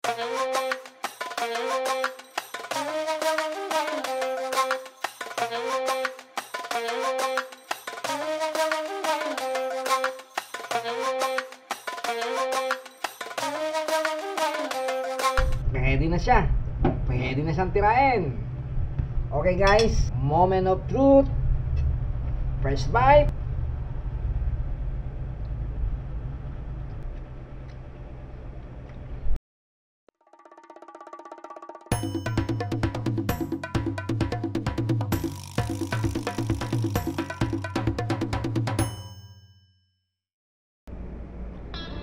Pwede na siya. Pwede na siyang tirain. Okay guys, moment of truth. First bite.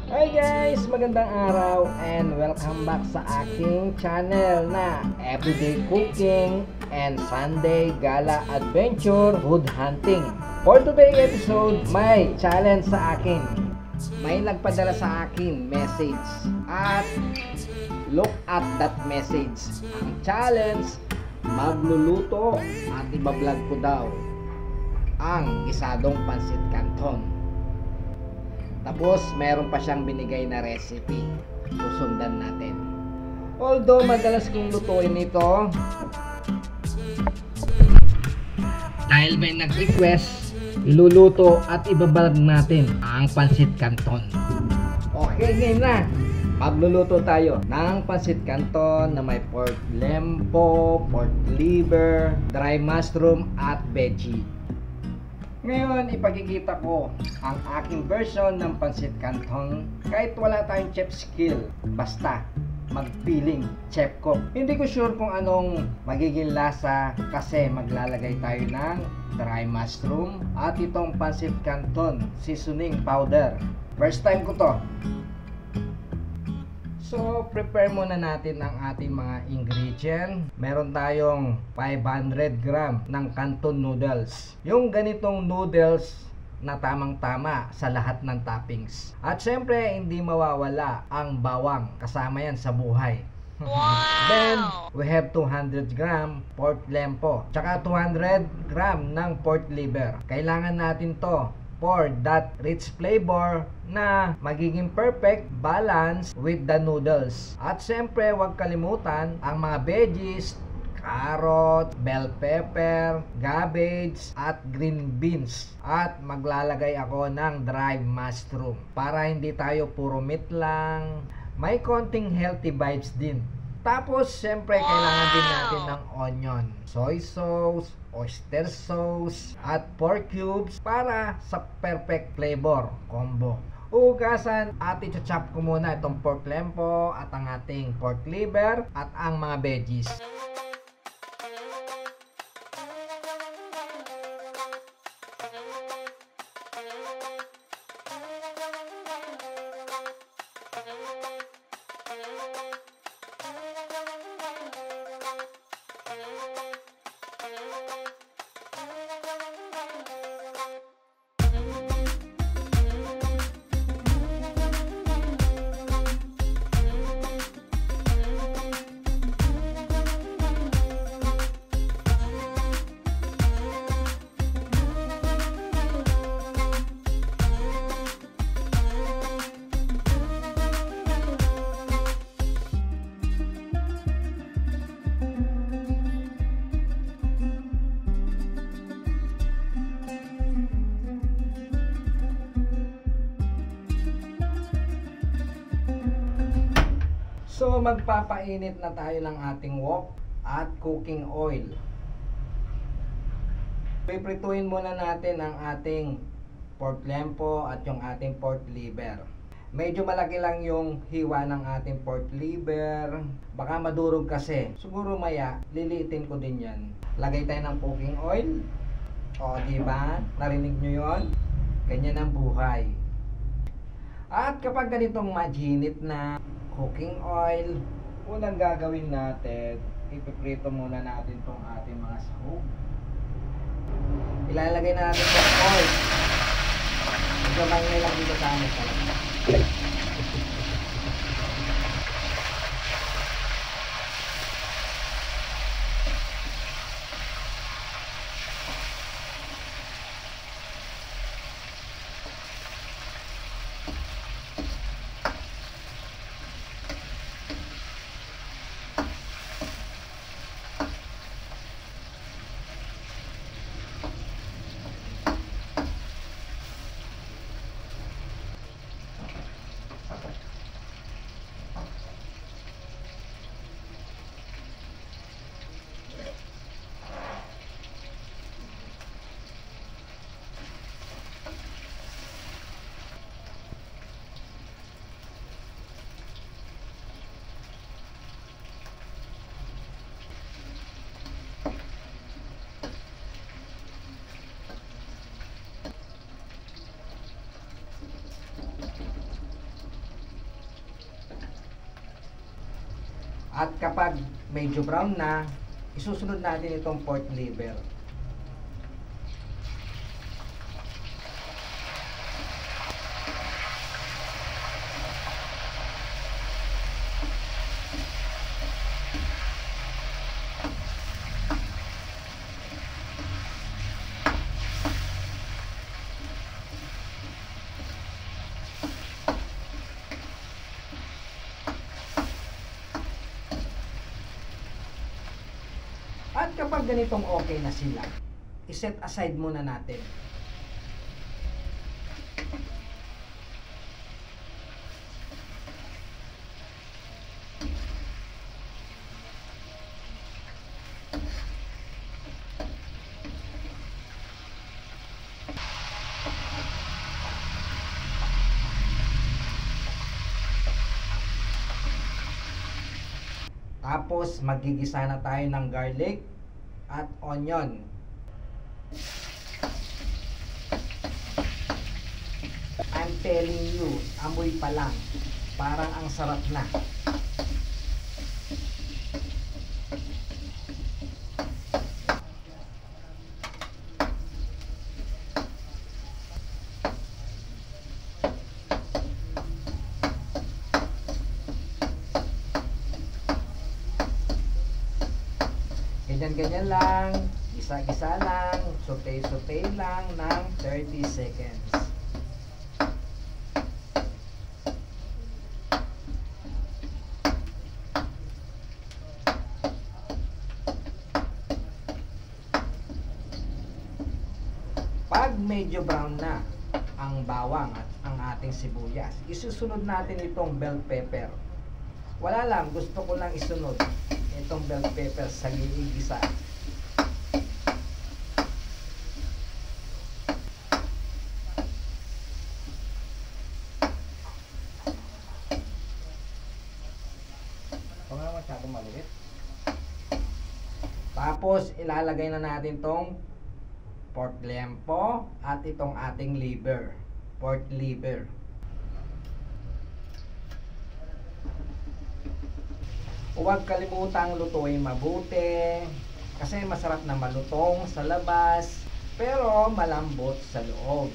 Hi guys! Magandang araw and welcome back sa aking channel na Everyday Cooking and Sunday Gala Adventure Food Hunting. For today's episode, may challenge sa akin. May nagpadala sa akin message at look at that message. Ang challenge, magluluto at ibablog ko daw ang gisadong pansit canton. Tapos, meron pa siyang binigay na recipe. Susundan natin. Although, madalas kong lutuin ito. Dahil may nag-request, iluluto at ibabalag natin ang pansit canton. Okay, ngayon na. Magluluto tayo ng pansit canton na may pork lempo, pork liver, dry mushroom at veggie. Ngayon, ipakikita ko ang aking version ng pansit canton kahit wala tayong chef skill. Basta magpiling chef ko. Hindi ko sure kung anong magiging lasa kasi maglalagay tayo ng dry mushroom at itong pansit canton seasoning powder. First time ko to. So, prepare muna natin ang ating mga ingredient. Meron tayong 500 gram ng canton noodles. Yung ganitong noodles na tamang-tama sa lahat ng toppings. At syempre, hindi mawawala ang bawang. Kasama yan sa buhay. Wow! Then, we have 200 gram pork lempo. Tsaka 200 gram ng pork liver. Kailangan natin to for that rich flavor na magiging perfect balance with the noodles. At syempre, huwag kalimutan ang mga veggies, carrot, bell pepper, cabbage, at green beans. At maglalagay ako ng dry mushroom para hindi tayo puro meat lang. May konting healthy vibes din. Tapos, syempre, kailangan din natin ng onion, soy sauce, oyster sauce, at pork cubes para sa perfect flavor combo. Ugasan at i-chop ko muna itong pork lempo at ang ating pork liver at ang mga veggies. So, magpapainit na tayo ng ating wok at cooking oil. Piprituin muna natin ang ating pork lempo at yung ating pork liver. Medyo malaki lang yung hiwa ng ating pork liver. Baka madurog kasi. Siguro maya, liliitin ko din yan. Lagay tayo ng cooking oil. O, diba? Narinig nyo yon? Ganyan ang buhay. At kapag ganitong majinit na cooking oil, unang gagawin natin, ipiprito muna natin itong ating mga sahog. Ilalagay na natin itong oil. Medyo maingay lang dito sa amin talaga. At kapag medyo brown na, isusunod natin itong pork liver. At kapag ganitong okay na sila, iset aside muna natin. Tapos magigisa na tayo ng garlic at onion. I'm telling you, amoy pa lang, parang ang sarap na. Ganyan-ganyan lang, gisa-gisa lang, saute-saute lang ng 30 seconds. Pag medyo brown na ang bawang at ang ating sibuyas, isusunod natin itong bell pepper. Wala lang, gusto ko lang isunod itong bell pepper sa gigisa. Kung ano masyadong maliit. Tapos ilalagay na natin tong pork lempo at itong ating liver, pork liver. Huwag kalimutang lutuin mabuti kasi masarap na malutong sa labas pero malambot sa loob.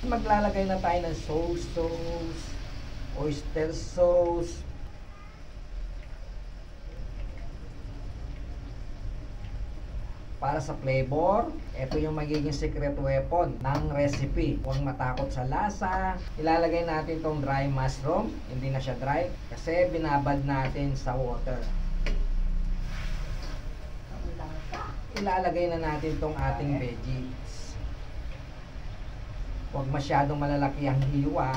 Maglalagay na tayo ng soy sauce, oyster sauce, para sa flavor. Ito yung magiging secret weapon ng recipe. Huwag matakot sa lasa. Ilalagay natin tong dry mushroom. Hindi na siya dry kasi binabad natin sa water. Ilalagay na natin tong ating veggies. Huwag masyadong malalaki ang hiwa.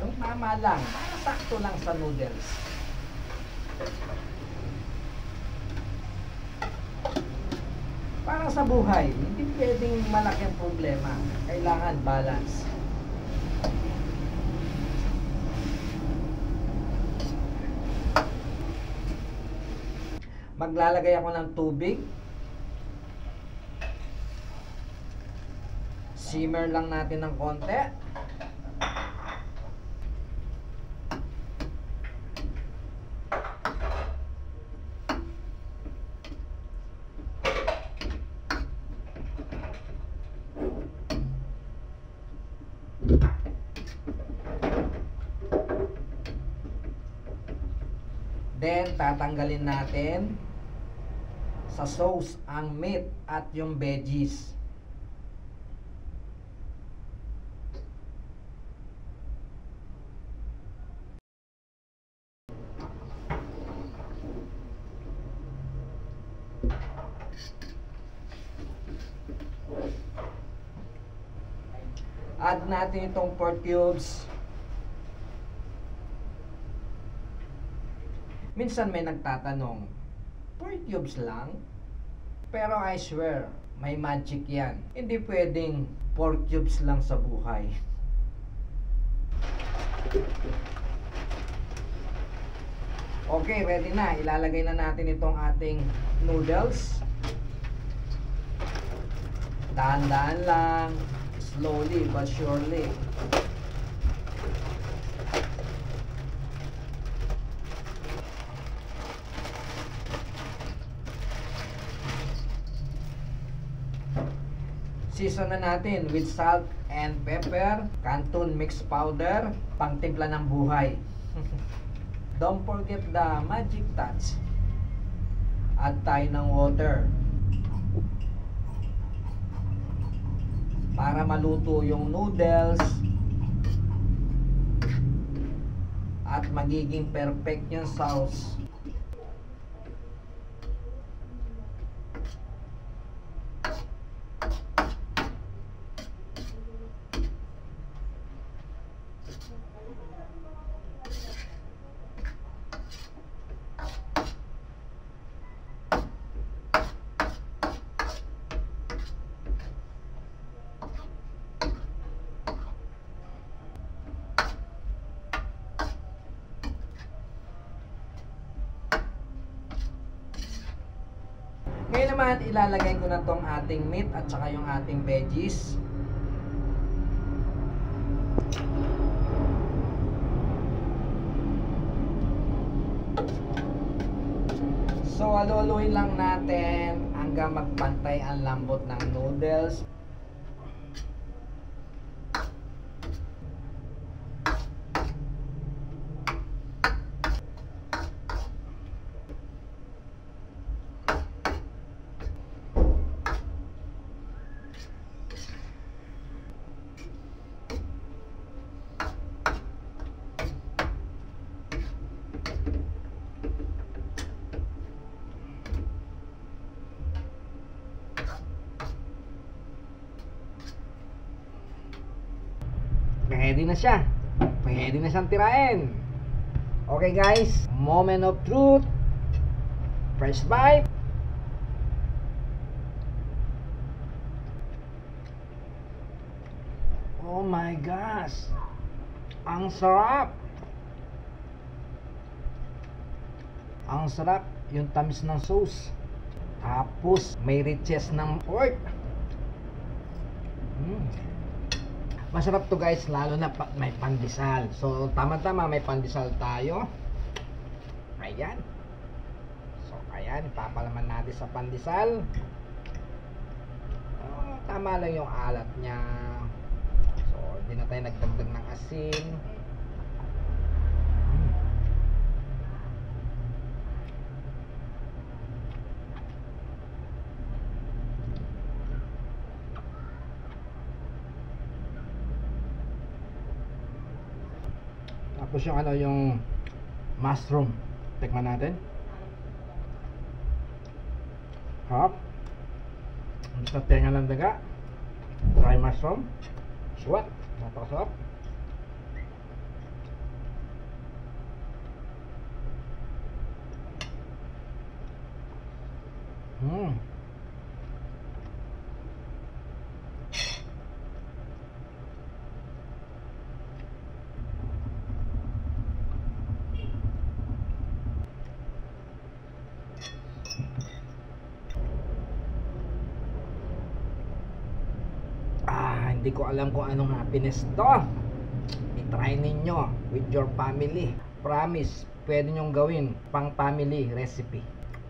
Yung tama lang, sakto lang sa noodles. Parang sa buhay, hindi pwedeng malaki ang problema. Kailangan balance. Maglalagay ako ng tubig. Simmer lang natin ng konti. Then, tatanggalin natin sa sauce ang meat at yung veggies. Add natin itong pork cubes. Minsan may nagtatanong, pork cubes lang? Pero I swear, may magic yan. Hindi pwedeng pork cubes lang sa buhay. Okay, ready na. Ilalagay na natin itong ating noodles. Dahan-dahan lang. slowly but surely. Season na natin with salt and pepper, Canton mix powder, pangtimpla ng buhay. Don't forget the magic touch. Add tayo ng water para maluto yung noodles at magiging perfect yung sauce. Ngayon naman, ilalagay ko na tong ating meat at saka yung ating veggies. So, aluluin lang natin hanggang magpantay ang lambot ng noodles. Pwede na siya. Pwede na siyang tirain. Okay guys, moment of truth. First bite. Oh my gosh. Ang sarap. Ang sarap. Yung tamis ng sauce. Tapos may richness ng pork. Masarap to guys, lalo na may pandesal. So tama-tama may pandesal tayo. Ayan. So ayan, ipapalaman natin sa pandesal. Tama lang yung alat niya. So hindi na tayo nagdagdag ng asin. Tapos yung yung mushroom, tikman natin. Hop. Sa tenga ng daga, dry mushroom. Suwat, napakasarap. Hindi ko alam kung anong happiness to. I-try ninyo with your family. Promise, pwede nyong gawin pang family recipe.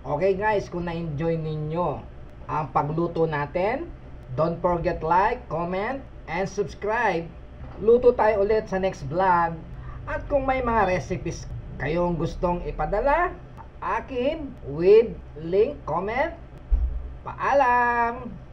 Okay guys, kung na-enjoy ninyo ang pagluto natin, don't forget like, comment, and subscribe. Luto tayo ulit sa next vlog. At kung may mga recipes kayong gustong ipadala akin with link, comment. Paalam!